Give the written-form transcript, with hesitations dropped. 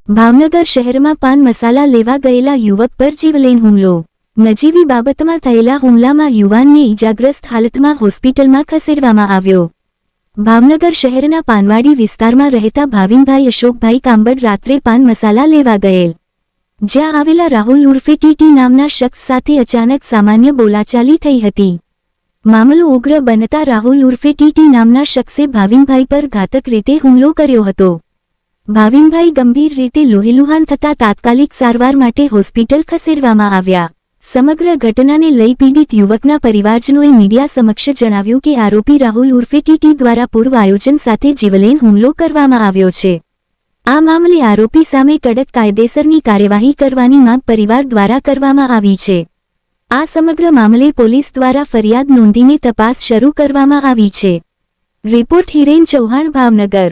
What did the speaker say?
ભાવનગર શહેરમાં પાન મસાલા લેવા ગયેલા યુવક પર જીવલેણ હુમલો. નજીવી બાબતમાં થયેલા હુમલામાં યુવાનને ઈજાગ્રસ્ત હાલતમાં હોસ્પિટલમાં ખસેડવામાં આવ્યો. ભાવનગર શહેરના પાનવાડી વિસ્તારમાં રહેતા ભાવિનભાઈ અશોકભાઈ કાંબડ રાત્રે પાન મસાલા લેવા ગયેલ. જ્યાં આવેલા રાહુલ ઉર્ફે ટીટી નામના શખ્સ સાથે અચાનક સામાન્ય બોલાચાલી થઈ હતી. મામલો ઉગ્ર બનતા રાહુલ ઉર્ફે ટીટી નામના શખ્સે ભાવિનભાઈ પર ઘાતક રીતે હુમલો કર્યો હતો. ભાવિનભાઈ ગંભીર રીતે લોહીલુહાણ થતા તાત્કાલિક સારવાર માટે હોસ્પિટલ ખસેડવામાં આવ્યા. સમગ્ર ઘટનાને લઈ પીડિત યુવકના પરિવારજનોએ મીડિયા સમક્ષ જણાવ્યું કે આરોપી રાહુલ ઉર્ફે ટીટી દ્વારા પૂર્વ આયોજન સાથે જીવલેણ હુમલો કરવામાં આવ્યો છે. આ મામલે આરોપી સામે કડક કાયદેસરની કાર્યવાહી કરવાની માંગ પરિવાર દ્વારા કરવામાં આવી છે. આ સમગ્ર મામલે પોલીસ દ્વારા ફરિયાદ નોંધીને તપાસ શરૂ કરવામાં આવી છે. રિપોર્ટ હિરેન ચૌહાણ, ભાવનગર.